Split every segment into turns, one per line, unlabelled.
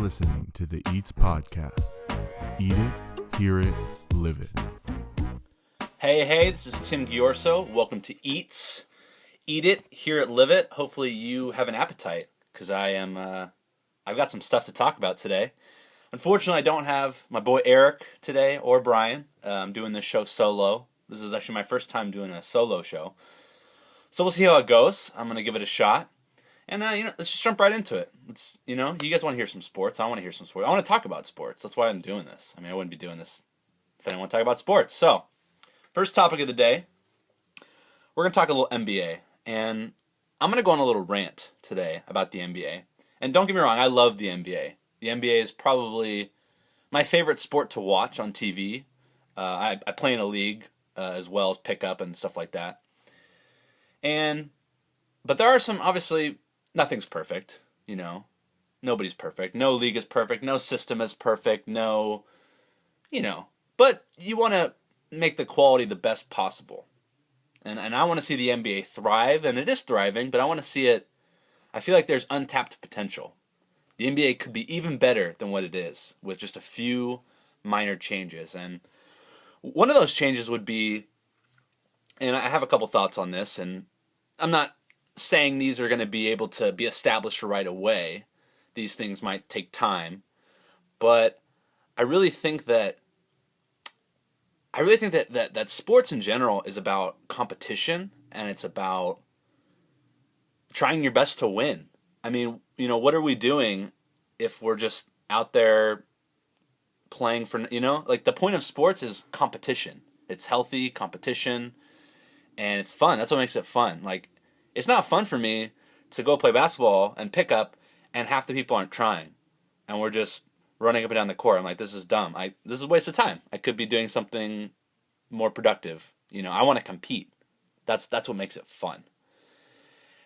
listening to the E.A.T.S podcast. Eat it, hear it, live it.
Hey, this is Tim Giorso. Welcome to E.A.T.S. Eat it, hear it, live it. Hopefully you have an appetite, because I've got some stuff to talk about today. Unfortunately, I don't have my boy Eric today, or Brian. I'm doing this show solo. This is actually my first time doing a solo show. So we'll see how it goes. I'm going to give it a shot. And, let's just jump right into it. You guys want to hear some sports. I want to hear some sports. I want to talk about sports. That's why I'm doing this. I wouldn't be doing this if I didn't want to talk about sports. So, first topic of the day, we're going to talk a little NBA. And I'm going to go on a little rant today about the NBA. And don't get me wrong, I love the NBA. The NBA is probably my favorite sport to watch on TV. I play in a league as well as pick up and stuff like that. But there are some, obviously, nothing's perfect, Nobody's perfect. No league is perfect. No system is perfect. But you want to make the quality the best possible. And I want to see the NBA thrive, and it is thriving, but I want to see it. I feel like there's untapped potential. The NBA could be even better than what it is with just a few minor changes. And one of those changes would be, and I have a couple thoughts on this, and I'm not saying these are going to be able to be established right away. These things might take time, but I really think that that sports in general is about competition, and it's about trying your best to win. What are we doing if we're just out there playing for, the point of sports is competition. It's healthy competition, and it's fun. That's what makes it fun. It's not fun for me to go play basketball and pick up, and half the people aren't trying, and we're just running up and down the court. I'm like, this is dumb. This is a waste of time. I could be doing something more productive. I want to compete. That's what makes it fun.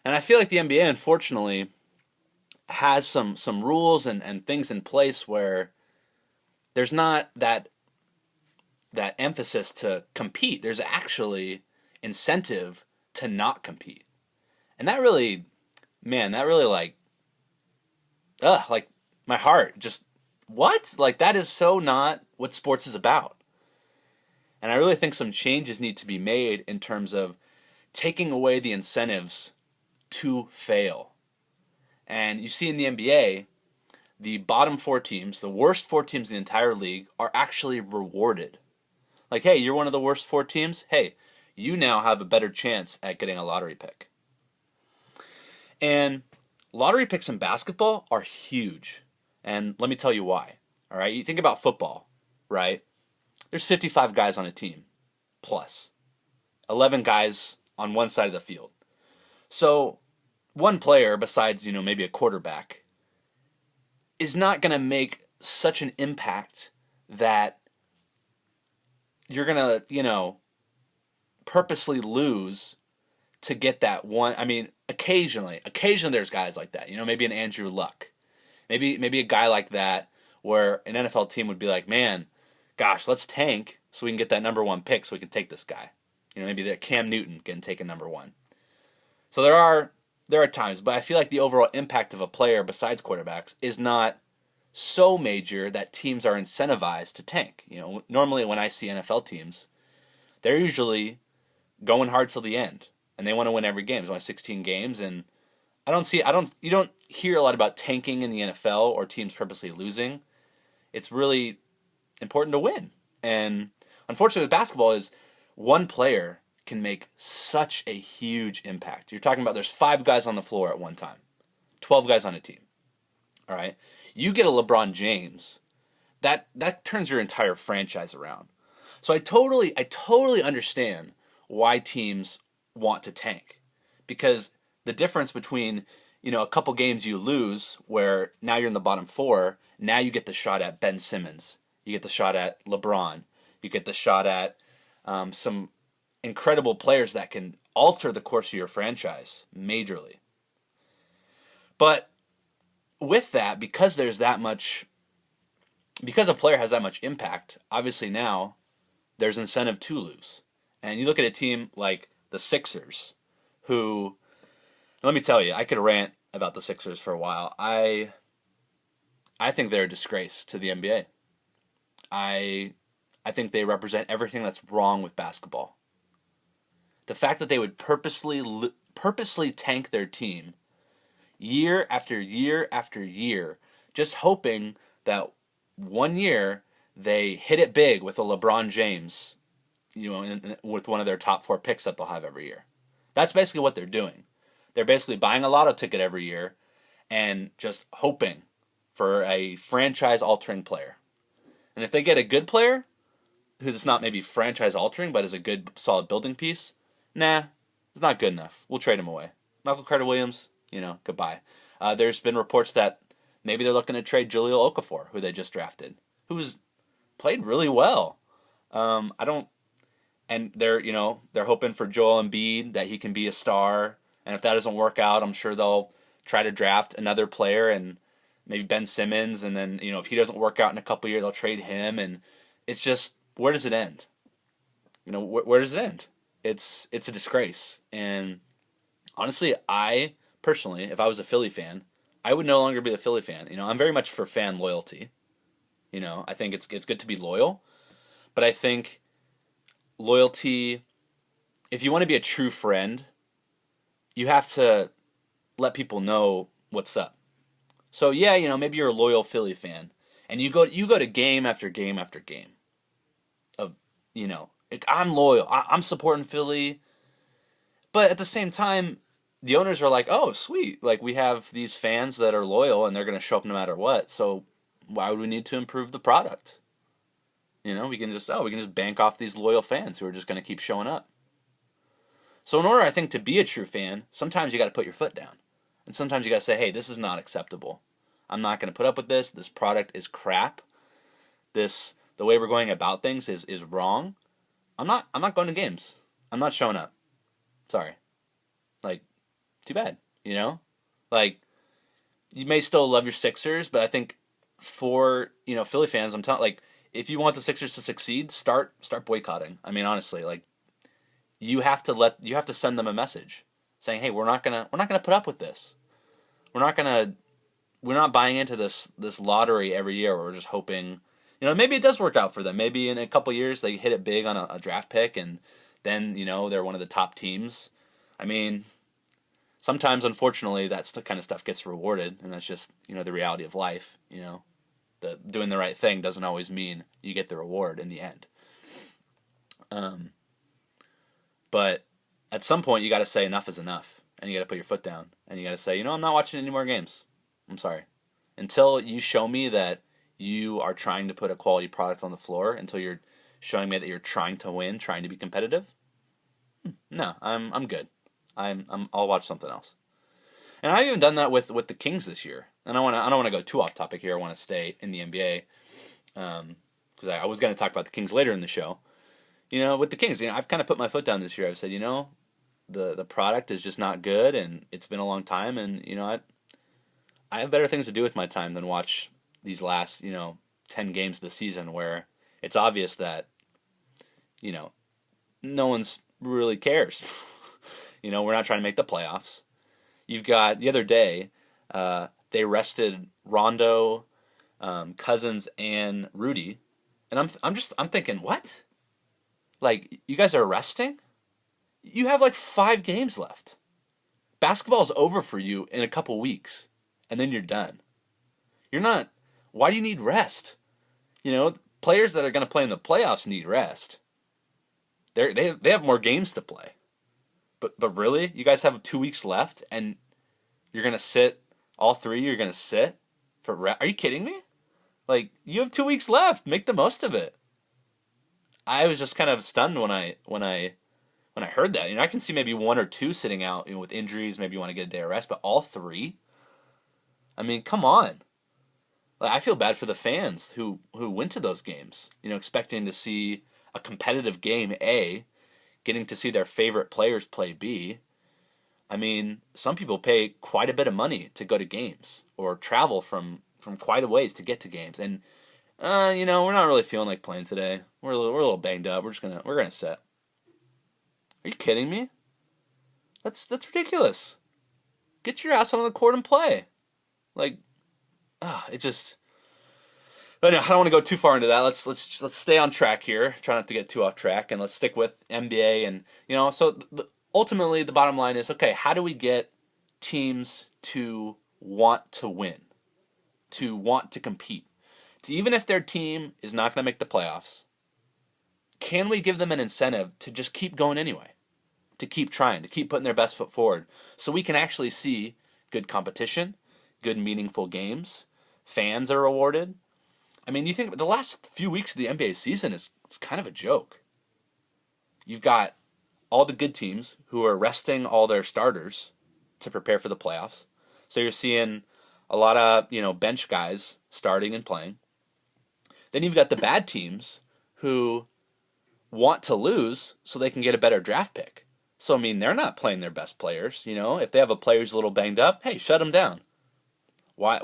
And I feel like the NBA, unfortunately, has some rules and things in place where there's not that emphasis to compete. There's actually incentive to not compete. And that really my heart just, what? That is so not what sports is about. And I really think some changes need to be made in terms of taking away the incentives to fail. And you see in the NBA, the bottom four teams, the worst four teams in the entire league, are actually rewarded. Hey, you're one of the worst four teams? Hey, you now have a better chance at getting a lottery pick. And lottery picks in basketball are huge. And let me tell you why. All right, you think about football, right? There's 55 guys on a team, plus 11 guys on one side of the field. So one player, besides, maybe a quarterback, is not going to make such an impact that you're going to, purposely lose to get that one. Occasionally there's guys like that. Maybe an Andrew Luck. Maybe a guy like that where an NFL team would be like, man, gosh, let's tank so we can get that number one pick so we can take this guy. Maybe the Cam Newton getting taken number one. So there are times, but I feel like the overall impact of a player besides quarterbacks is not so major that teams are incentivized to tank. Normally when I see NFL teams, they're usually going hard till the end, and they want to win every game. There's only 16 games, and you don't hear a lot about tanking in the NFL or teams purposely losing. It's really important to win. And unfortunately with basketball is one player can make such a huge impact. You're talking about there's 5 guys on the floor at one time, 12 guys on a team. All right, you get a LeBron James, that turns your entire franchise around. So I totally understand why teams want to tank, because the difference between a couple games you lose where now you're in the bottom 4, now you get the shot at Ben Simmons, you get the shot at LeBron, you get the shot at some incredible players that can alter the course of your franchise majorly. But with that, because a player has that much impact, obviously now there's incentive to lose. And you look at a team like the Sixers, who, let me tell you, I could rant about the Sixers for a while. I I think they're a disgrace to the NBA. I think they represent everything that's wrong with basketball. The fact that they would purposely tank their team year after year after year, just hoping that one year they hit it big with a LeBron James, with one of their top 4 picks that they'll have every year. That's basically what they're doing. They're basically buying a lotto ticket every year and just hoping for a franchise-altering player. And if they get a good player, who's not maybe franchise-altering, but is a good, solid building piece, nah, it's not good enough. We'll trade him away. Michael Carter-Williams, goodbye. There's been reports that maybe they're looking to trade Jahlil Okafor, who they just drafted, who's played really well. And they're hoping for Joel Embiid, that he can be a star. And if that doesn't work out, I'm sure they'll try to draft another player, and maybe Ben Simmons. And then, if he doesn't work out in a couple of years, they'll trade him. And it's just, where does it end? Where does it end? It's a disgrace. And honestly, I personally, if I was a Philly fan, I would no longer be a Philly fan. I'm very much for fan loyalty. I think it's good to be loyal, but I think loyalty, if you want to be a true friend, you have to let people know what's up. So yeah, maybe you're a loyal Philly fan, and you go to game after game after game of, I'm loyal, I'm supporting Philly, but at the same time, the owners are like, oh, sweet, like we have these fans that are loyal and they're going to show up no matter what, so why would we need to improve the product? We can just bank off these loyal fans who are just going to keep showing up. So in order, I think, to be a true fan, sometimes you got to put your foot down. And sometimes you got to say, hey, this is not acceptable. I'm not going to put up with this. This product is crap. The way we're going about things is wrong. I'm not going to games. I'm not showing up. Sorry. Like, too bad, Like, you may still love your Sixers, but I think for, Philly fans, I'm telling, like, if you want the Sixers to succeed, start boycotting. I mean, honestly, like, you have to send them a message saying, hey, we're not gonna put up with this. We're not buying into this lottery every year where we're just hoping, maybe it does work out for them. Maybe in a couple years they hit it big on a draft pick, and then, they're one of the top teams. I mean, sometimes, unfortunately, that's the kind of stuff gets rewarded, and that's just, the reality of life, doing the right thing doesn't always mean you get the reward in the end. But at some point, you got to say enough is enough, and you got to put your foot down, and you got to say, I'm not watching any more games. I'm sorry. Until you show me that you are trying to put a quality product on the floor, until you're showing me that you're trying to win, trying to be competitive, no, I'm good. I'll watch something else. And I've even done that with the Kings this year. And I don't want to go too off topic here. I want to stay in the NBA, because I was going to talk about the Kings later in the show. With the Kings, I've kind of put my foot down this year. I've said, the product is just not good, and it's been a long time, and I have better things to do with my time than watch these last 10 games of the season, where it's obvious that no one's really cares. We're not trying to make the playoffs. You've got, the other day, they rested Rondo, Cousins, and Rudy, and I'm thinking, what? Like, you guys are resting? You have like 5 games left. Basketball's over for you in a couple weeks, and then you're done. Why do you need rest? Players that are going to play in the playoffs need rest. They have more games to play. But really? You guys have 2 weeks left, and you're going to sit, all 3, you're going to sit for rest? Are you kidding me? Like, you have 2 weeks left. Make the most of it. I was just kind of stunned when I heard that. I can see maybe 1 or 2 sitting out, with injuries. Maybe you want to get a day of rest, but all 3? I mean, come on. Like, I feel bad for the fans who went to those games, expecting to see a competitive game, A, getting to see their favorite players play, B. I mean, some people pay quite a bit of money to go to games or travel from quite a ways to get to games, and we're not really feeling like playing today. We're a little banged up. We're gonna sit. Are you kidding me? That's ridiculous. Get your ass on the court and play. Like, it just, But no, I don't want to go too far into that. Let's stay on track here. Try not to get too off track, and let's stick with NBA. And so ultimately, the bottom line is, okay, how do we get teams to want to win, to want to compete, to even if their team is not going to make the playoffs, can we give them an incentive to just keep going anyway, to keep trying, to keep putting their best foot forward, so we can actually see good competition, good meaningful games, fans are rewarded. I mean, you think the last few weeks of the NBA season it's kind of a joke. You've got all the good teams who are resting all their starters to prepare for the playoffs. So you're seeing a lot of, bench guys starting and playing. Then you've got the bad teams who want to lose so they can get a better draft pick. So, I mean, they're not playing their best players, If they have a player who's a little banged up, hey, shut them down. Why?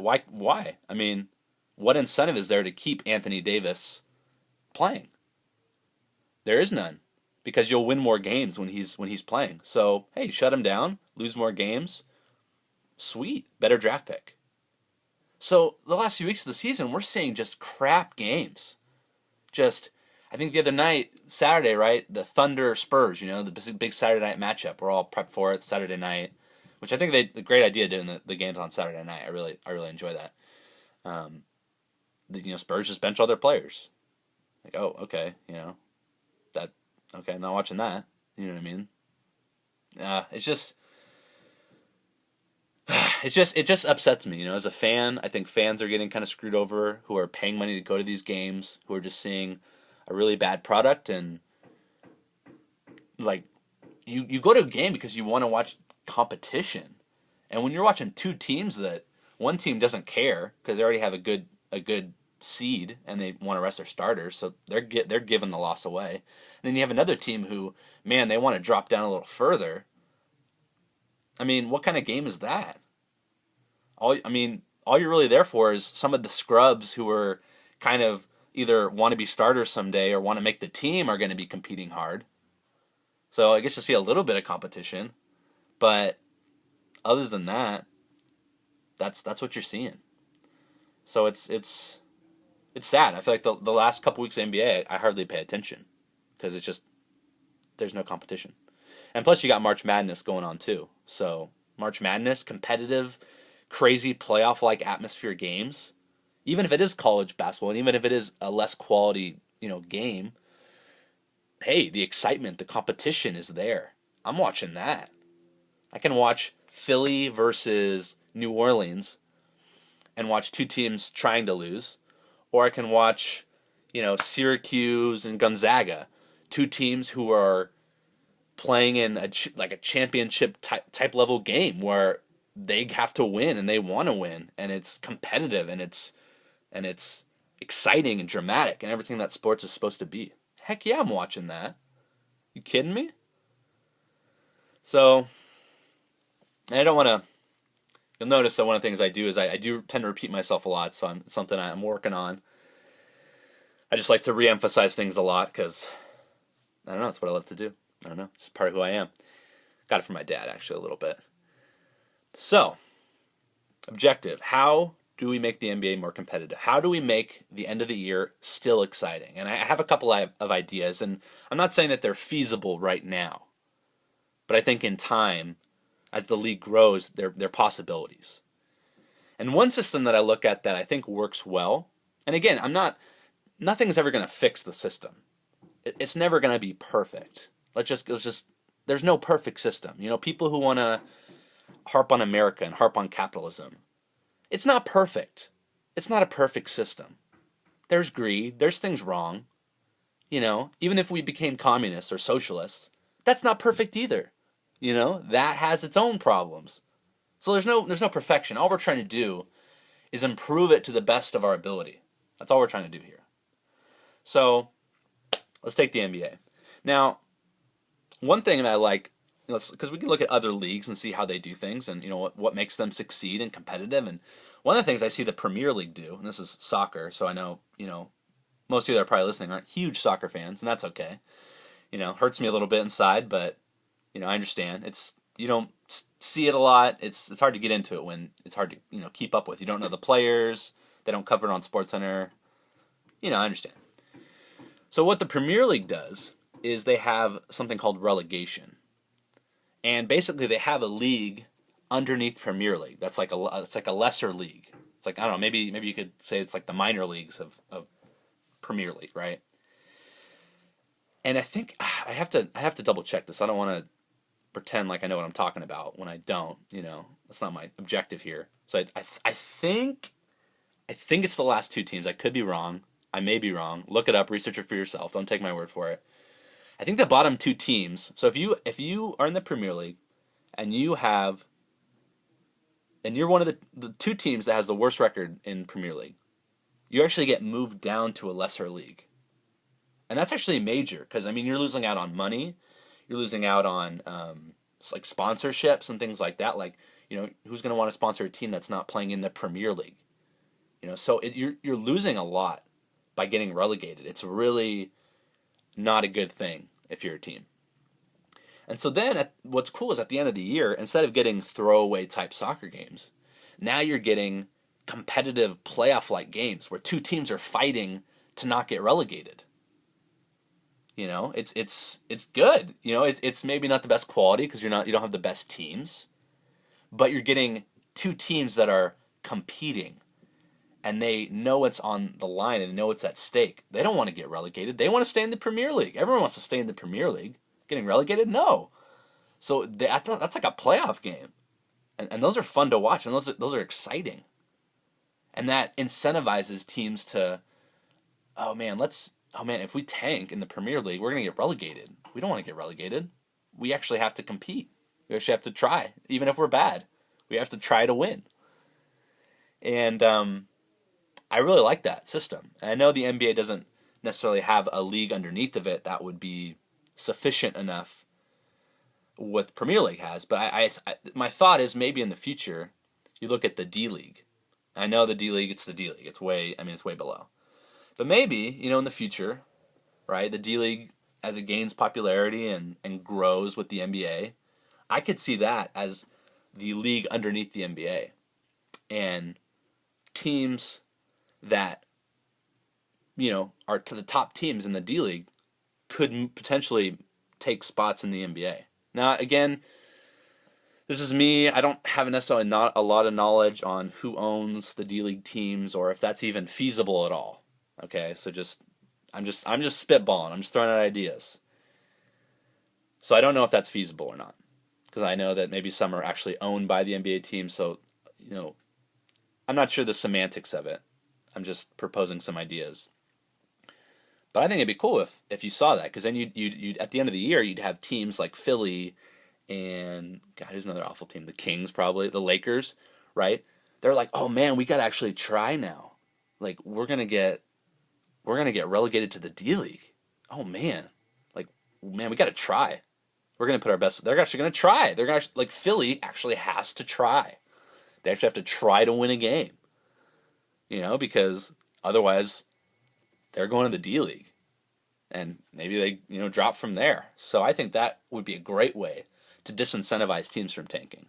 I mean, what incentive is there to keep Anthony Davis playing? There is none, because you'll win more games when he's playing. So, hey, shut him down, lose more games. Sweet, better draft pick. So, the last few weeks of the season, we're seeing just crap games. I think the other night, Saturday, right, the Thunder Spurs, the big Saturday night matchup. We're all prepped for it Saturday night, which I think a great idea doing the games on Saturday night. I really enjoy that. Spurs just bench all their players. Like, oh, okay, I'm not watching that. You know what I mean? It just upsets me. As a fan, I think fans are getting kind of screwed over who are paying money to go to these games, who are just seeing a really bad product, and like you go to a game because you want to watch competition. And when you're watching two teams that one team doesn't care because they already have a good seed and they want to rest their starters, so they're giving the loss away. And then you have another team who, man, they want to drop down a little further. I mean, what kind of game is that? All you're really there for is some of the scrubs who are kind of either want to be starters someday or want to make the team are going to be competing hard. So I guess you see a little bit of competition, but other than that, that's what you're seeing. So it's sad. I feel like the last couple weeks of NBA, I hardly pay attention because it's just there's no competition. And plus you got March Madness going on too. So March Madness, competitive, crazy playoff-like atmosphere games. Even if it is college basketball, and even if it is a less quality, game, hey, the excitement, the competition is there. I'm watching that. I can watch Philly versus New Orleans and watch two teams trying to lose, or I can watch, Syracuse and Gonzaga, two teams who are playing in a championship type level game where they have to win and they want to win, and it's competitive and it's exciting and dramatic and everything that sports is supposed to be. Heck yeah, I'm watching that. You kidding me? So, and I don't want to. You'll notice that one of the things I do is I do tend to repeat myself a lot. So it's something I'm working on. I just like to reemphasize things a lot because I don't know. It's what I love to do. I don't know. It's just part of who I am. Got it from my dad actually a little bit. So, objective: how do we make the NBA more competitive? How do we make the end of the year still exciting? And I have a couple of ideas, and I'm not saying that they're feasible right now, but I think in time, as the league grows, they're possibilities. And one system that I look at that I think works well, and again, nothing's ever going to fix the system. It's never going to be perfect. Let's just, there's no perfect system. People who want to harp on America and harp on capitalism, it's not perfect. It's not a perfect system. There's greed. There's things wrong. Even if we became communists or socialists, that's not perfect either. That has its own problems. So there's no perfection. All we're trying to do is improve it to the best of our ability. That's all we're trying to do here. So let's take the NBA. Now, one thing that I like, because we can look at other leagues and see how they do things and, what makes them succeed and competitive. And one of the things I see the Premier League do, and this is soccer, so I know, most of you that are probably listening aren't huge soccer fans, and that's okay. Hurts me a little bit inside, but, I understand. You don't see it a lot. It's hard to get into it when it's hard to, keep up with. You don't know the players. They don't cover it on SportsCenter. I understand. So what the Premier League does is they have something called relegation. And basically they have a league underneath Premier League. That's like it's like a lesser league. It's like, I don't know, maybe you could say it's like the minor leagues of Premier League, right? And I think I have to double check this. I don't want to pretend like I know what I'm talking about when I don't. That's not my objective here. So I think it's the last two teams. I could be wrong. I may be wrong. Look it up. Research it for yourself. Don't take my word for it. I think the bottom two teams. So if you are in the Premier League and you're one of the two teams that has the worst record in Premier League, you actually get moved down to a lesser league. And that's actually major because, you're losing out on money. You're losing out on like sponsorships and things like that. Like, who's going to want to sponsor a team that's not playing in the Premier League? So you're losing a lot by getting relegated. It's really not a good thing if you're a team. And so then what's cool is at the end of the year, instead of getting throwaway type soccer games, now you're getting competitive playoff-like games where two teams are fighting to not get relegated. It's good. It's maybe not the best quality because you don't have the best teams, but you're getting two teams that are competing, and they know it's on the line and know it's at stake. They don't want to get relegated. They want to stay in the Premier League. Everyone wants to stay in the Premier League. Getting relegated? No. So that's like a playoff game, and those are fun to watch, and those are exciting, and that incentivizes teams to, if we tank in the Premier League, we're going to get relegated. We don't want to get relegated. We actually have to compete. We actually have to try. Even if we're bad, we have to try to win. And I really like that system. And I know the NBA doesn't necessarily have a league underneath of it that would be sufficient enough what Premier League has. But I my thought is maybe in the future, you look at the D League. I know the D League, it's the D League. It's way below. But maybe, in the future, right, the D League, as it gains popularity and grows with the NBA, I could see that as the league underneath the NBA. And teams that, are to the top teams in the D League could potentially take spots in the NBA. Now, again, this is me. I don't have necessarily not a lot of knowledge on who owns the D League teams or if that's even feasible at all. Okay, so I'm just spitballing. I'm just throwing out ideas. So I don't know if that's feasible or not, because I know that maybe some are actually owned by the NBA team. So, I'm not sure the semantics of it. I'm just proposing some ideas. But I think it'd be cool if you saw that, because then you'd at the end of the year you'd have teams like Philly and God, who's another awful team? The Kings, probably the Lakers, right? They're like, oh man, we got to actually try now. Like we're gonna get relegated to the D League. Oh man, we got to try. We're gonna put our best. They're actually gonna try. They're gonna Philly actually has to try. They actually have to try to win a game. Because otherwise they're going to the D League, and maybe they drop from there. So I think that would be a great way to disincentivize teams from tanking.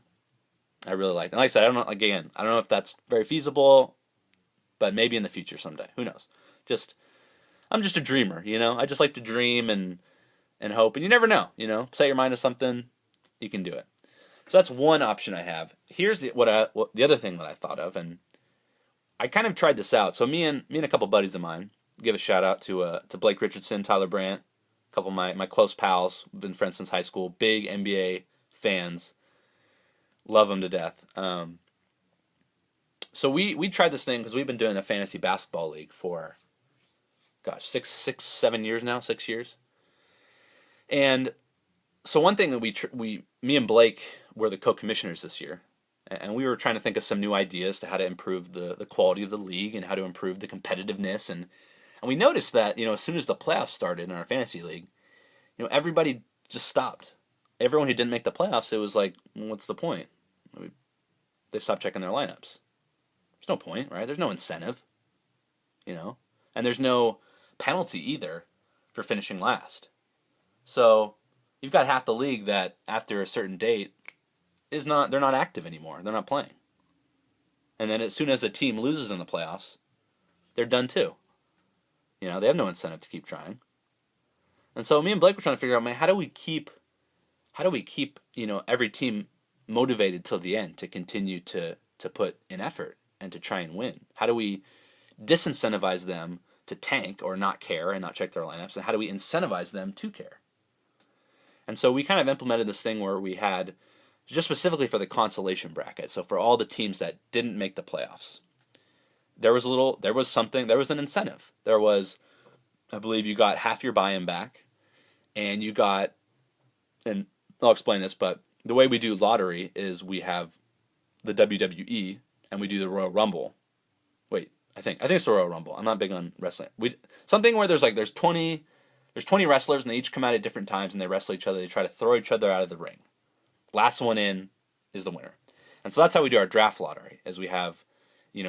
I really like it. And like I said, I don't know if that's very feasible, but maybe in the future someday. Who knows? I'm just a dreamer, I just like to dream and hope, and you never know, Set your mind to something, you can do it. So that's one option I have. Here's the other thing that I thought of, and I kind of tried this out. So me and a couple buddies of mine, give a shout out to Blake Richardson, Tyler Brandt, a couple of my close pals, been friends since high school, big NBA fans, love them to death. So we tried this thing because we've been doing a fantasy basketball league for, 7 years now, 6 years. And so one thing that me and Blake were the co-commissioners this year, and we were trying to think of some new ideas to how to improve the quality of the league and how to improve the competitiveness. And we noticed that, as soon as the playoffs started in our fantasy league, everybody just stopped. Everyone who didn't make the playoffs, it was like, what's the point? They stopped checking their lineups. There's no point, right? There's no incentive, and there's no penalty either for finishing last. So you've got half the league that after a certain date they're not active anymore. They're not playing. And then as soon as a team loses in the playoffs, they're done too. They have no incentive to keep trying. And so me and Blake were trying to figure out, man, how do we keep every team motivated till the end to continue to put in effort and to try and win? How do we disincentivize them to tank or not care and not check their lineups? And how do we incentivize them to care? And so we kind of implemented this thing where we had, just specifically for the consolation bracket, so for all the teams that didn't make the playoffs, there was an incentive. There was, I believe you got half your buy-in back, and you got, and I'll explain this, but the way we do lottery is we have the WWE and we do the Royal Rumble. Wait, I think it's the Royal Rumble. I'm not big on wrestling. Something where there's 20 wrestlers and they each come out at different times and they wrestle each other. They try to throw each other out of the ring. Last one in is the winner. And so that's how we do our draft lottery. Is we have, we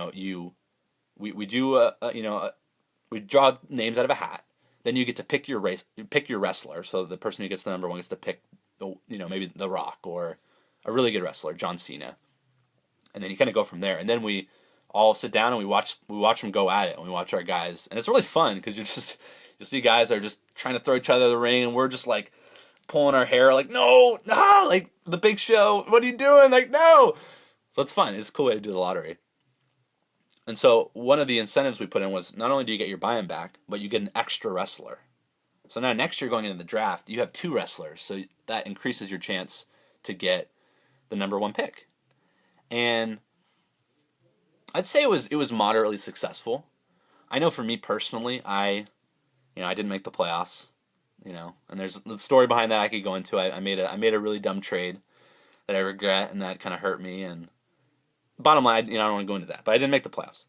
draw names out of a hat. Then you get to pick your wrestler. So the person who gets the number one gets to pick maybe The Rock or a really good wrestler, John Cena. And then you kind of go from there. And then we all sit down and we watch them go at it, and we watch our guys. And it's really fun because you see guys are just trying to throw each other in the ring, and we're just like pulling our hair like, no, like the Big Show, what are you doing? Like, no. So it's fun. It's a cool way to do the lottery. And so one of the incentives we put in was not only do you get your buy-in back, but you get an extra wrestler. So now next year going into the draft, you have 2 wrestlers. So that increases your chance to get the number 1 pick. And I'd say it was moderately successful. I know for me personally, I didn't make the playoffs, and there's the story behind that I could go into. I made a really dumb trade that I regret, and that kind of hurt me. And bottom line, I don't want to go into that, but I didn't make the playoffs.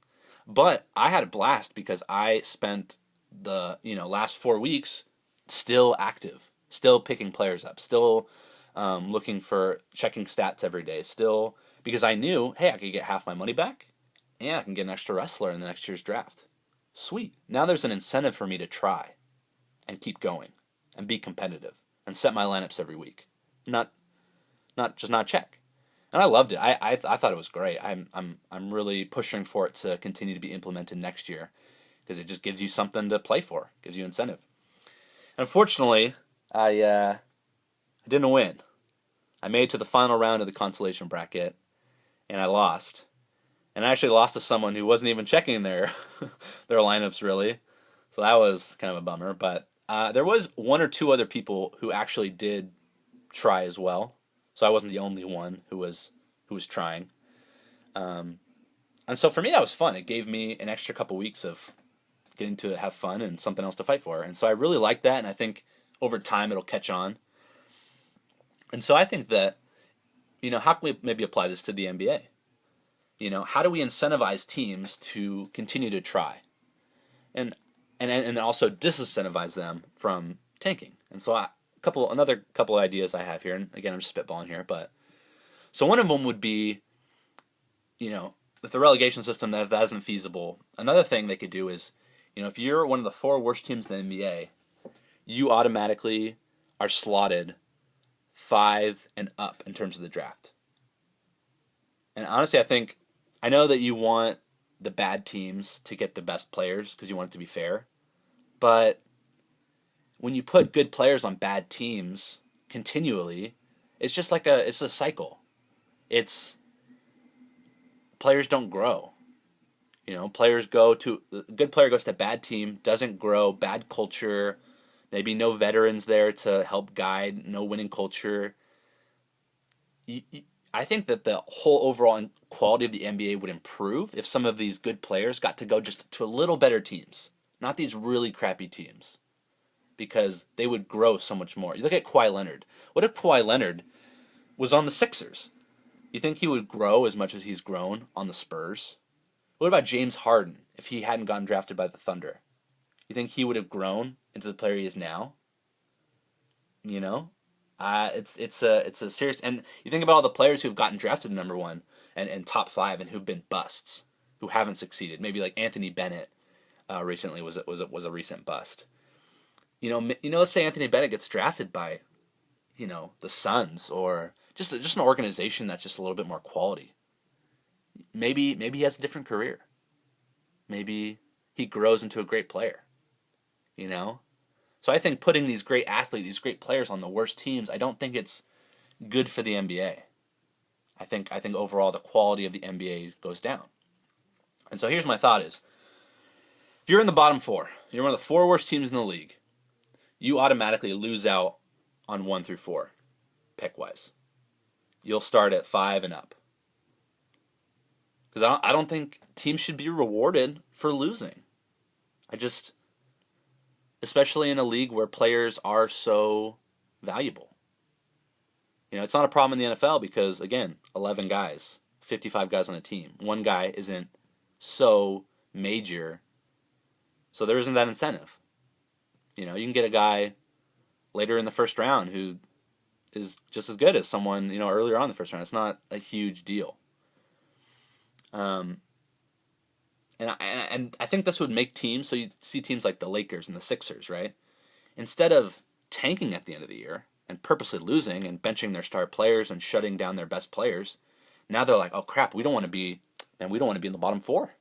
But I had a blast because I spent the last 4 weeks still active, still picking players up, still looking for checking stats every day, still because I knew, hey, I could get half my money back, and I can get an extra wrestler in the next year's draft. Sweet. Now there's an incentive for me to try and keep going and be competitive and set my lineups every week, not check. And I loved it. I thought it was great. I'm really pushing for it to continue to be implemented next year because it just gives you something to play for, gives you incentive. Unfortunately, I didn't win. I made it to the final round of the consolation bracket, and I lost. And I actually lost to someone who wasn't even checking their lineups really, so that was kind of a bummer. But there was 1 or 2 other people who actually did try as well. So I wasn't the only one who was trying. And so for me, that was fun. It gave me an extra couple weeks of getting to have fun and something else to fight for. And so I really like that, and I think over time it'll catch on. And so I think that, how can we maybe apply this to the NBA? How do we incentivize teams to continue to try? And also disincentivize them from tanking. And so another couple of ideas I have here, and again, I'm just spitballing here, but so one of them would be, with the relegation system, that isn't feasible. Another thing they could do is, if you're one of the 4 worst teams in the NBA, you automatically are slotted 5 and up in terms of the draft. And honestly, I know that you want the bad teams to get the best players because you want it to be fair, but when you put good players on bad teams continually, it's just like it's a cycle. Players don't grow. A good player goes to a bad team, doesn't grow, bad culture, maybe no veterans there to help guide, no winning culture. I think that the whole overall quality of the NBA would improve if some of these good players got to go just to a little better teams, not these really crappy teams, because they would grow so much more. You look at Kawhi Leonard. What if Kawhi Leonard was on the Sixers? You think he would grow as much as he's grown on the Spurs? What about James Harden if he hadn't gotten drafted by the Thunder? You think he would have grown into the player he is now? It's a serious, and you think about all the players who've gotten drafted number 1 and top 5 and who've been busts, who haven't succeeded. Maybe like Anthony Bennett recently was a recent bust. Let's say Anthony Bennett gets drafted by, the Suns or just an organization that's just a little bit more quality. Maybe he has a different career. Maybe he grows into a great player. you know? So I think putting these great athletes, these great players on the worst teams, I don't think it's good for the NBA. I think overall the quality of the NBA goes down. And so here's my thought is, if you're in the bottom four, you're one of the four worst teams in the league, you automatically lose out on 1 through 4, pick-wise. You'll start at 5 and up. Because I don't think teams should be rewarded for losing. Especially in a league where players are so valuable. It's not a problem in the NFL because, again, 11 guys, 55 guys on a team. One guy isn't so major, so there isn't that incentive. You can get a guy later in the first round who is just as good as someone, earlier on in the first round. It's not a huge deal. And I think this would make teams, so you see teams like the Lakers and the Sixers, right? Instead of tanking at the end of the year and purposely losing and benching their star players and shutting down their best players, now they're like, oh crap, we don't want to be in the bottom 4.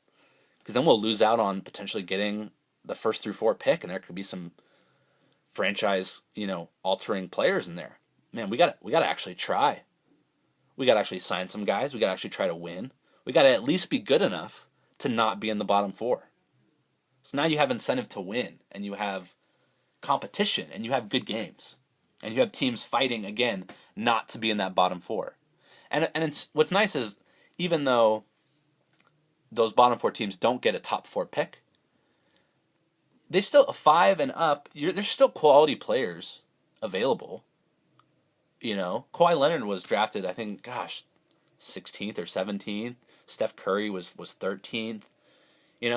Because then we'll lose out on potentially getting the 1st through 4 pick, and there could be some franchise, altering players in there. Man, we got to actually try. We got to actually sign some guys. We got to actually try to win. We got to at least be good enough to not be in the bottom 4. So now you have incentive to win, and you have competition, and you have good games, and you have teams fighting again not to be in that bottom 4. And what's nice is, even though those bottom 4 teams don't get a top 4 pick, they still 5 and up. There's still quality players available. Kawhi Leonard was drafted, I think, 16th or 17th. Steph Curry was 13th.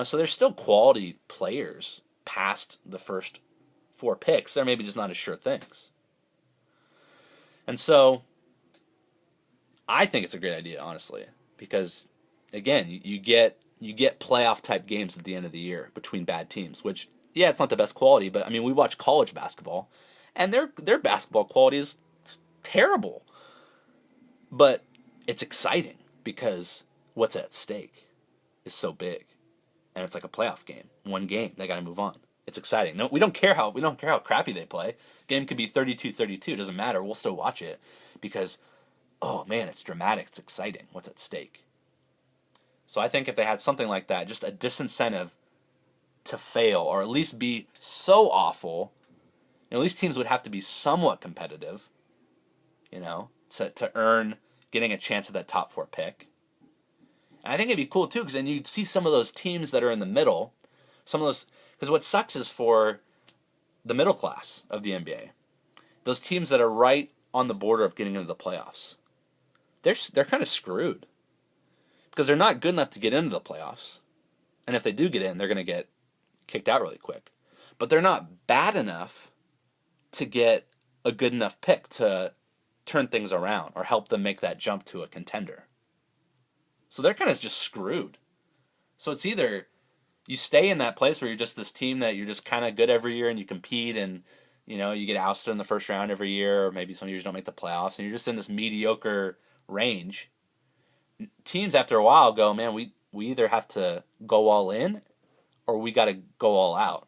So there's still quality players past the first 4 picks. They're maybe just not as sure things. And so I think it's a great idea, honestly, because again, you get playoff type games at the end of the year between bad teams, which, yeah, it's not the best quality, but I mean, we watch college basketball and their basketball quality is terrible. But it's exciting because what's at stake is so big. And it's like a playoff game. One game, they got to move on. It's exciting. No, we don't care how crappy they play. Game could be 32-32, doesn't matter. We'll still watch it because, oh man, it's dramatic, it's exciting. What's at stake? So I think if they had something like that, just a disincentive to fail, or at least be so awful, at least teams would have to be somewhat competitive, to earn getting a chance at that top 4 pick. And I think it'd be cool too, because then you'd see some of those teams that are in the middle, because what sucks is for the middle class of the NBA, those teams that are right on the border of getting into the playoffs, they're kind of screwed. Because they're not good enough to get into the playoffs. And if they do get in, they're going to get kicked out really quick. But they're not bad enough to get a good enough pick to turn things around or help them make that jump to a contender. So they're kind of just screwed. So it's either you stay in that place where you're just this team that you're just kind of good every year and you compete and, you get ousted in the first round every year, or maybe some years you don't make the playoffs, and you're just in this mediocre range. Teams after a while go, man, we either have to go all in or we got to go all out.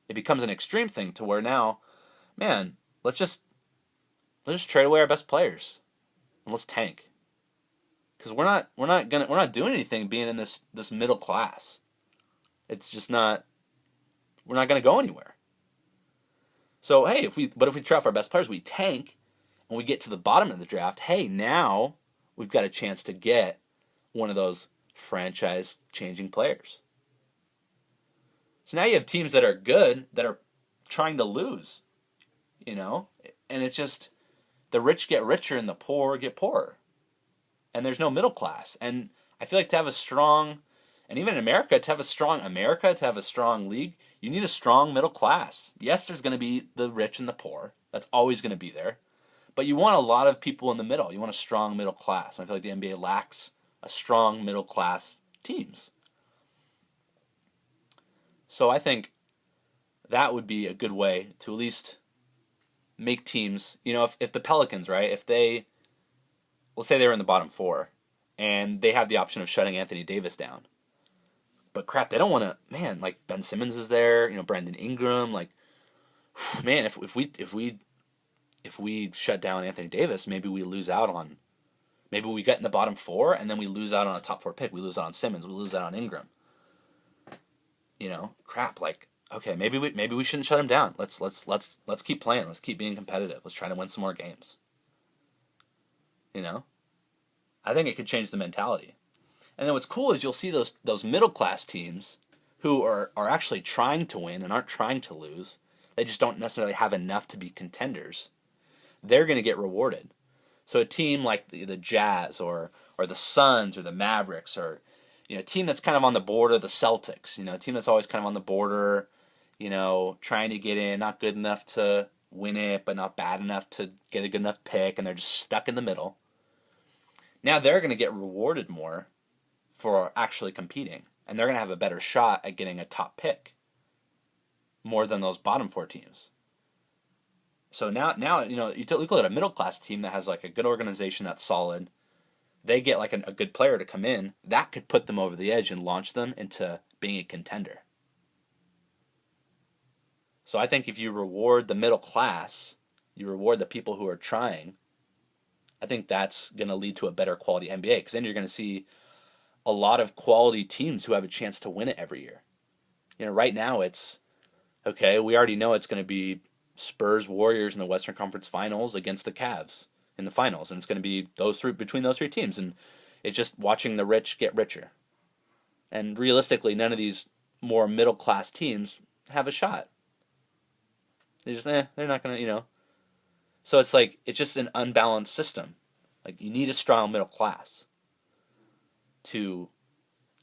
It becomes an extreme thing to where now, man, let's just trade away our best players and let's tank. Because we're not doing anything being in this middle class. It's just not, we're not going to go anywhere. So hey, if we draft our best players, we tank and we get to the bottom of the draft, hey, now we've got a chance to get one of those franchise-changing players. So now you have teams that are good, that are trying to lose, and it's just the rich get richer and the poor get poorer. And there's no middle class. And I feel like to have a strong, and even in America, to have a strong league, you need a strong middle class. Yes, there's going to be the rich and the poor. That's always going to be there. But you want a lot of people in the middle. You want a strong middle class. And I feel like the NBA lacks a strong middle class teams. So I think that would be a good way to at least make teams, if the Pelicans, right, let's say they were in the bottom 4, and they have the option of shutting Anthony Davis down. But crap, they don't want to. Man, like Ben Simmons is there. Brandon Ingram. Like, man, if we shut down Anthony Davis, maybe we lose out on. Maybe we get in the bottom 4 and then we lose out on a top 4 pick. We lose out on Simmons. We lose out on Ingram. Crap. Like, okay, maybe we shouldn't shut him down. Let's keep playing. Let's keep being competitive. Let's try to win some more games. I think it could change the mentality. And then what's cool is you'll see those middle class teams who are actually trying to win and aren't trying to lose. They just don't necessarily have enough to be contenders. They're going to get rewarded. So a team like the Jazz or the Suns or the Mavericks or a team that's kind of on the border of the Celtics, a team that's always kind of on the border, trying to get in, not good enough to win it, but not bad enough to get a good enough pick, and they're just stuck in the middle. Now they're going to get rewarded more for actually competing, and they're going to have a better shot at getting a top pick more than those bottom 4 teams. So now you look at a middle class team that has like a good organization that's solid. They get like a good player to come in that could put them over the edge and launch them into being a contender. So I think if you reward the middle class, you reward the people who are trying, I think that's going to lead to a better quality NBA, because then you're going to see a lot of quality teams who have a chance to win it every year. Right now it's, okay, we already know it's going to be Spurs Warriors in the Western Conference Finals against the Cavs in the finals, and it's going to be between those 3 teams, and it's just watching the rich get richer. And realistically, none of these more middle class teams have a shot. They just they're not going to, So it's like it's just an unbalanced system. Like, you need a strong middle class to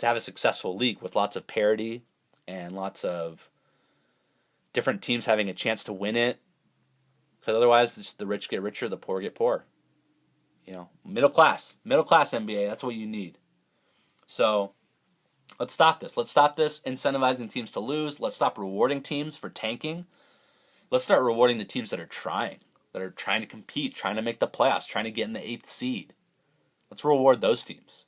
have a successful league with lots of parity and lots of different teams having a chance to win it. Because otherwise, just the rich get richer, the poor get poor. Middle class NBA. That's what you need. So let's stop this. Let's stop this incentivizing teams to lose. Let's stop rewarding teams for tanking. Let's start rewarding the teams that are trying to compete, trying to make the playoffs, trying to get in the 8th seed. Let's reward those teams.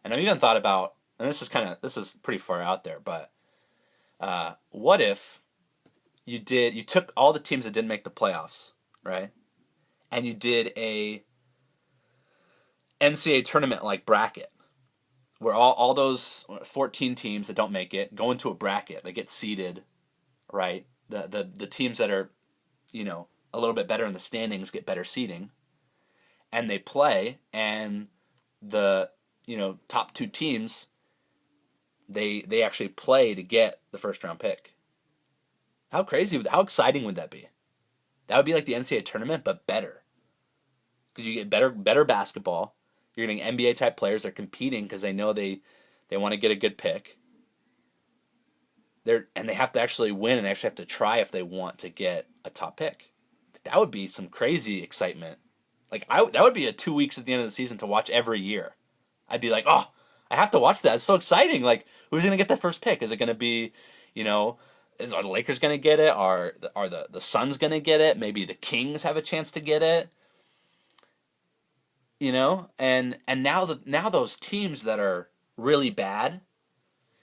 And I've even thought about, and this is pretty far out there, but what if you took all the teams that didn't make the playoffs, right? And you did a NCAA tournament like bracket, where all those 14 teams that don't make it go into a bracket. They get seeded, right? The teams that are, a little bit better in the standings get better seeding, and they play, and the top 2 teams they actually play to get the first round pick. How how exciting would that be? That would be like the NCAA tournament, but better. Because you get better basketball. You're getting NBA type players. They're competing because they know they want to get a good pick. And they have to actually win and actually have to try if they want to get a top pick. That would be some crazy excitement. Like, that would be a 2 weeks at the end of the season to watch every year. I'd be like, oh, I have to watch that. It's so exciting. Like, who's going to get the first pick? Is it going to be, are the Lakers going to get it? Are the Suns going to get it? Maybe the Kings have a chance to get it. And now those teams that are really bad,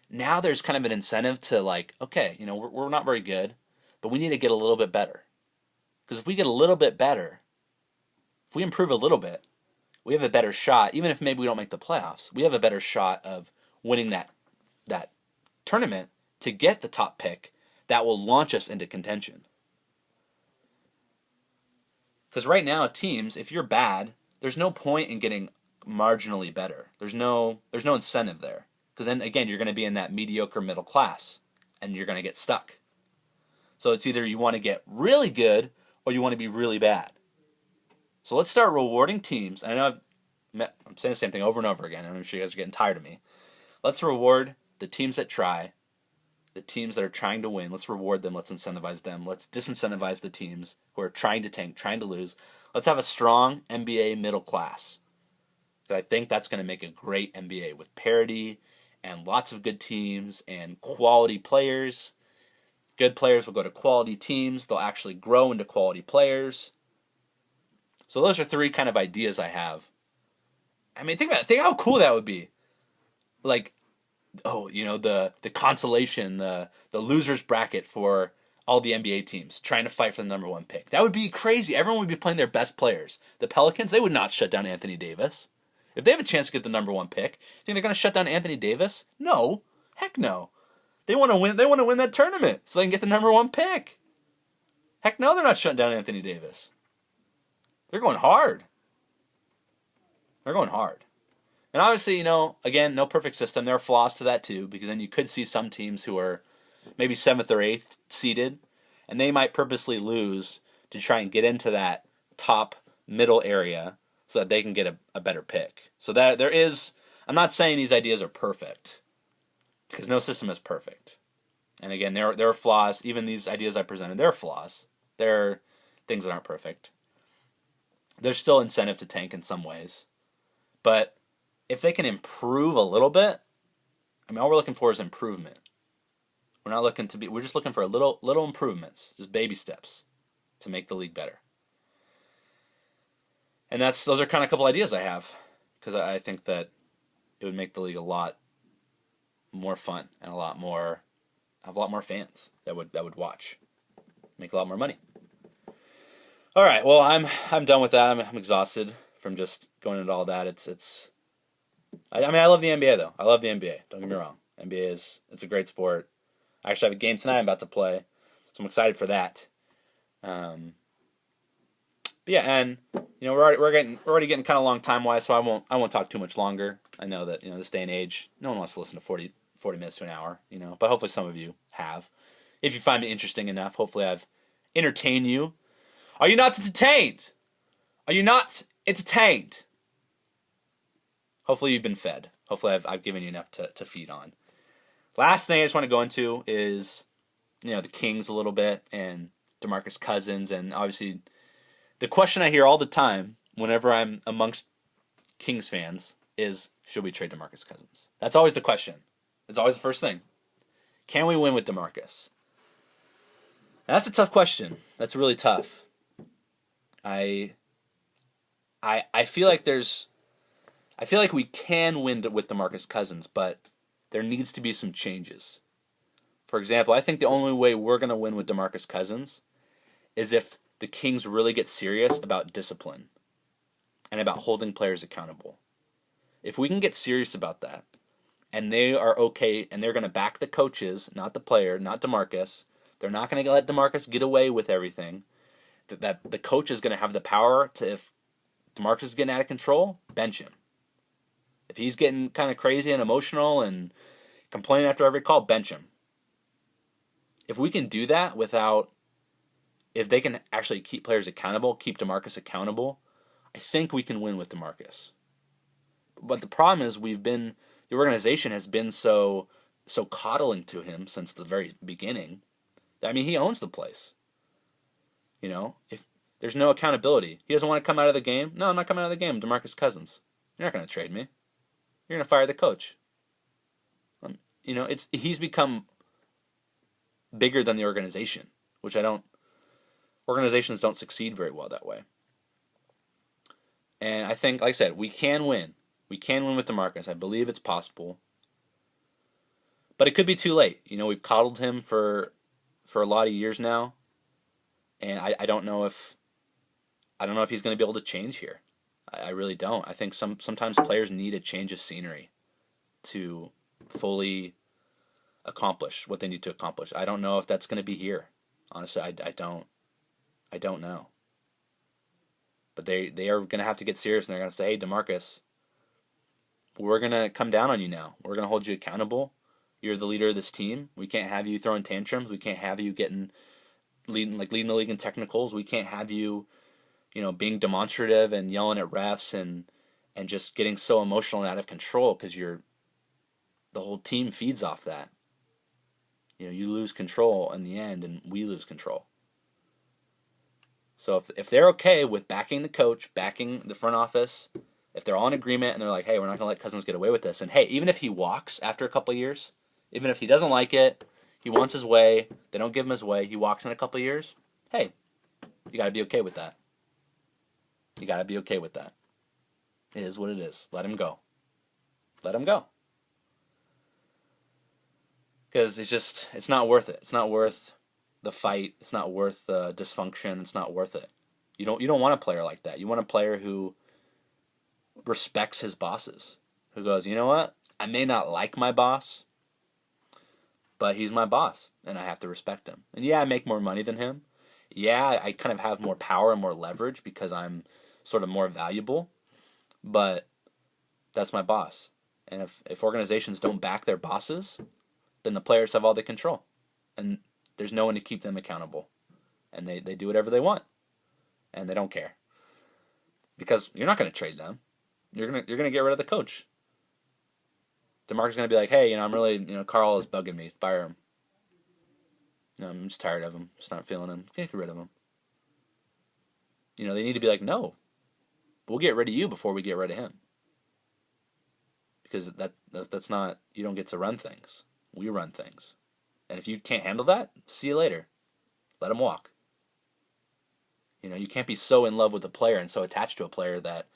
now there's kind of an incentive to like, okay, we're not very good, but we need to get a little bit better. Because if we get a little bit better, if we improve a little bit, we have a better shot. Even if maybe we don't make the playoffs, we have a better shot of winning that tournament to get the top pick that will launch us into contention. Because right now, teams, if you're bad, there's no point in getting marginally better. There's no incentive there. Because then, again, you're going to be in that mediocre middle class, and you're going to get stuck. So it's either you want to get really good, or you want to be really bad. So let's start rewarding teams. I know I'm saying the same thing over and over again, and I'm sure you guys are getting tired of me. Let's reward the teams that try, the teams that are trying to win. Let's reward them. Let's incentivize them. Let's disincentivize the teams who are trying to tank, trying to lose. Let's have a strong NBA middle class. I think that's going to make a great NBA with parity and lots of good teams and quality players. Good players will go to quality teams. They'll actually grow into quality players. So those are 3 kind of ideas I have. I mean, think how cool that would be. Like, the consolation, the losers bracket for all the NBA teams trying to fight for the number one pick. That would be crazy. Everyone would be playing their best players. The Pelicans, they would not shut down Anthony Davis. If they have a chance to get the number one pick, you think they're going to shut down Anthony Davis? No. Heck no. They want to win. They want to win that tournament so they can get the number one pick. Heck no, they're not shutting down Anthony Davis. They're going hard. They're going hard. And obviously, again, no perfect system. There are flaws to that too, because then you could see some teams who are maybe 7th or 8th seeded, and they might purposely lose to try and get into that top middle area so that they can get a better pick. So that there is, I'm not saying these ideas are perfect, because no system is perfect. And again, there are flaws. Even these ideas I presented, there are flaws. There are things that aren't perfect. There's still incentive to tank in some ways. But if they can improve a little bit, all we're looking for is improvement. We're just looking for little improvements, just baby steps to make the league better. And those are kind of a couple ideas I have, because I think that it would make the league a lot more fun and have a lot more fans that would watch, make a lot more money. All right, well, I'm done with that. I'm exhausted from just going into all that. I love the NBA though. I love the NBA. Don't get me wrong. NBA it's a great sport. I actually have a game tonight I'm about to play, so I'm excited for that. But yeah, and we're already getting kind of long time wise, so I won't talk too much longer. I know that this day and age, no one wants to listen to 40 minutes to an hour, but hopefully some of you have. If you find it interesting enough, hopefully I've entertained you. Are you not entertained? Are you not entertained? Hopefully you've been fed. Hopefully I've given you enough to feed on. Last thing I just want to go into is, the Kings a little bit and Demarcus Cousins, and obviously the question I hear all the time whenever I'm amongst Kings fans is, should we trade Demarcus Cousins? That's always the question. It's always the first thing. Can we win with Demarcus? That's a tough question. That's really tough. I feel like we can win with Demarcus Cousins, but there needs to be some changes. For example, I think the only way we're going to win with Demarcus Cousins is if the Kings really get serious about discipline and about holding players accountable. If we can get serious about that, and they are okay, and they're going to back the coaches, not the player, not DeMarcus. They're not going to let DeMarcus get away with everything. That the coach is going to have the power to, if DeMarcus is getting out of control, bench him. If he's getting kind of crazy and emotional and complaining after every call, bench him. If we can do that if they can actually keep players accountable, keep DeMarcus accountable, I think we can win with DeMarcus. But the problem is the organization has been so coddling to him since the very beginning. He owns the place. If there's no accountability, he doesn't want to come out of the game. No, I'm not coming out of the game, Demarcus Cousins. You're not going to trade me. You're going to fire the coach. He's become bigger than the organization, which organizations don't succeed very well that way. And I think, like I said, we can win. We can win with DeMarcus. I believe it's possible. But it could be too late. We've coddled him for a lot of years now. And I don't know if he's going to be able to change here. I really don't. I think sometimes players need a change of scenery to fully accomplish what they need to accomplish. I don't know if that's going to be here. Honestly, I don't know. But they are going to have to get serious, and they're going to say, hey, DeMarcus, we're going to come down on you now. We're going to hold you accountable. You're the leader of this team. We can't have you throwing tantrums. We can't have you leading the league in technicals. We can't have you, being demonstrative and yelling at refs and just getting so emotional and out of control, because the whole team feeds off that. You lose control in the end, and we lose control. So if they're okay with backing the coach, backing the front office, if they're all in agreement and they're like, hey, we're not going to let Cousins get away with this, and hey, even if he walks after a couple of years, even if he doesn't like it, he wants his way, they don't give him his way, he walks in a couple of years, hey, you got to be okay with that. You got to be okay with that. It is what it is. Let him go. Let him go. Because it's not worth it. It's not worth the fight. It's not worth the dysfunction. It's not worth it. You don't want a player like that. You want a player who respects his bosses, who goes, you know what? I may not like my boss, but he's my boss, and I have to respect him. And yeah, I make more money than him. Yeah, I kind of have more power and more leverage because I'm sort of more valuable, but that's my boss. And if organizations don't back their bosses, then the players have all the control. And there's no one to keep them accountable. And they do whatever they want. And they don't care. Because you're not going to trade them. You're gonna get rid of the coach. Demarcus is going to be like, hey, I'm really, Carl is bugging me. Fire him. I'm just tired of him. Just not feeling him. Get rid of him. They need to be like, no. We'll get rid of you before we get rid of him. Because that's not, you don't get to run things. We run things. And if you can't handle that, see you later. Let him walk. You can't be so in love with a player and so attached to a player that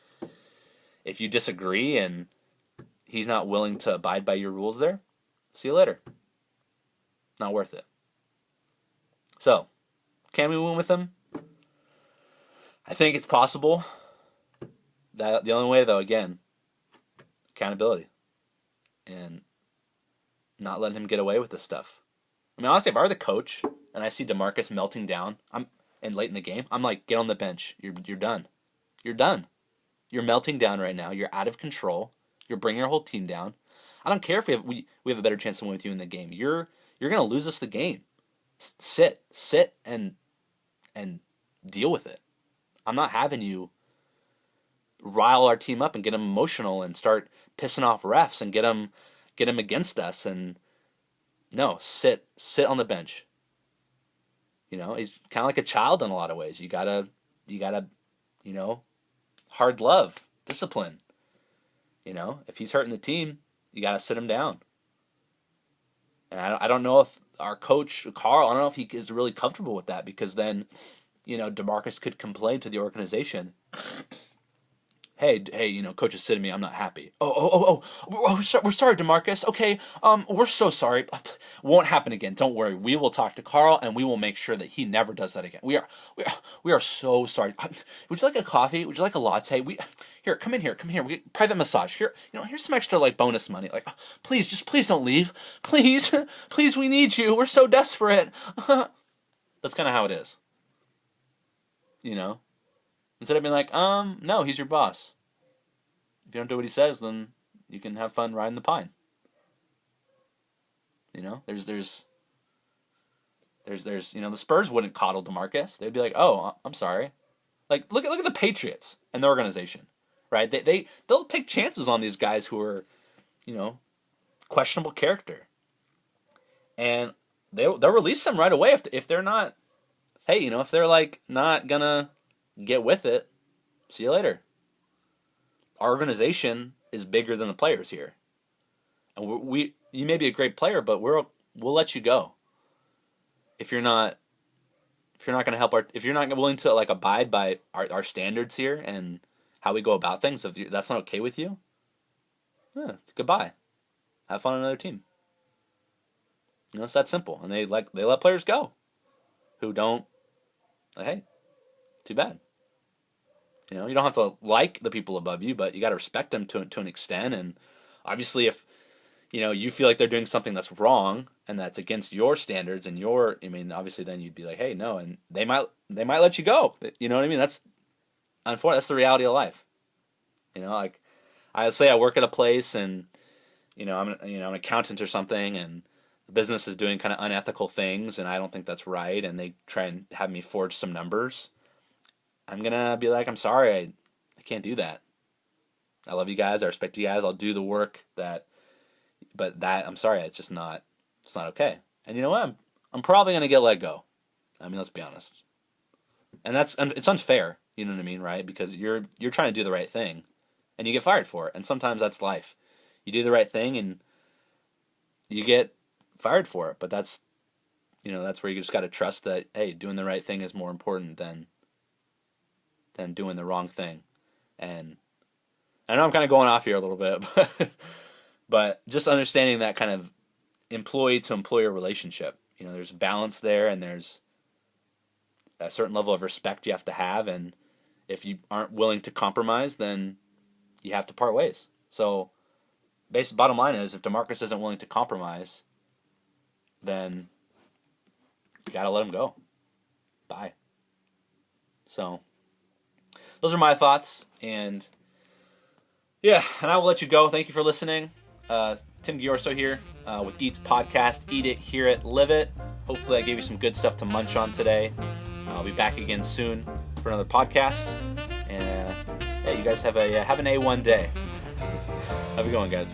if you disagree and he's not willing to abide by your rules there, see you later. Not worth it. So, can we win with him? I think it's possible. The only way, though, again, accountability. And not letting him get away with this stuff. I mean, honestly, if I were the coach and I see Demarcus melting down and late in the game, I'm like, get on the bench. You're done. You're done. You're melting down right now. You're out of control. You're bringing your whole team down. I don't care if we have a better chance to win with you in the game. You're going to lose us the game. Sit and deal with it. I'm not having you rile our team up and get them emotional and start pissing off refs and get them against us. And no, sit on the bench. He's kind of like a child in a lot of ways. You gotta, hard love, discipline. If he's hurting the team, you gotta sit him down. And I don't know if our coach, Carl, I don't know if he is really comfortable with that, because then, Demarcus could complain to the organization. Hey, coach is sitting me. I'm not happy. Oh, we're sorry, Demarcus. Okay, we're so sorry. Won't happen again. Don't worry. We will talk to Carl, and we will make sure that he never does that again. We are so sorry. Would you like a coffee? Would you like a latte? Come in here. We get private massage. Here's some extra bonus money. Please don't leave. Please, we need you. We're so desperate. That's kind of how it is. Instead of being like, no, he's your boss. If you don't do what he says, then you can have fun riding the pine. There's the Spurs wouldn't coddle DeMarcus. They'd be like, oh, I'm sorry. Look at the Patriots and the organization, right? They'll take chances on these guys who are, questionable character, and they'll release them right away if they're not. Hey, if they're not gonna get with it, see you later. Our organization is bigger than the players here, and you may be a great player, but we'll let you go if you're not going to help if you're not willing to abide by our standards here and how we go about things. If that's not okay with you, goodbye. Have fun on another team. It's that simple, and they let players go who don't. Hey, too bad. You don't have to like the people above you, but you got to respect them to an extent. And obviously, if you feel like they're doing something that's wrong and that's against your standards and obviously then you'd be like, hey, no, and they might let you go. You know what I mean? That's unfortunately, that's the reality of life. I say I work at a place and I'm an accountant or something, and the business is doing kind of unethical things, and I don't think that's right, and they try and have me forge some numbers. I'm going to be like, I'm sorry, I can't do that. I love you guys. I respect you guys. I'll do the work but I'm sorry, it's not okay. And you know what? I'm probably going to get let go. Let's be honest. And it's unfair, you know what I mean, right? Because you're trying to do the right thing and you get fired for it. And sometimes that's life. You do the right thing and you get fired for it, but that's where you just got to trust that, hey, doing the right thing is more important than doing the wrong thing. And I know I'm kind of going off here a little bit, but just understanding that kind of employee to employer relationship. There's balance there, and there's a certain level of respect you have to have, and if you aren't willing to compromise, then you have to part ways. So, bottom line is, if Demarcus isn't willing to compromise, then you gotta let him go. Bye. So, those are my thoughts, and I will let you go. Thank you for listening. Tim Giorso here with E.A.T.S podcast. Eat it, hear it, live it. Hopefully I gave you some good stuff to munch on today. I'll be back again soon for another podcast. And you guys have an A1 day. Have a good one, guys.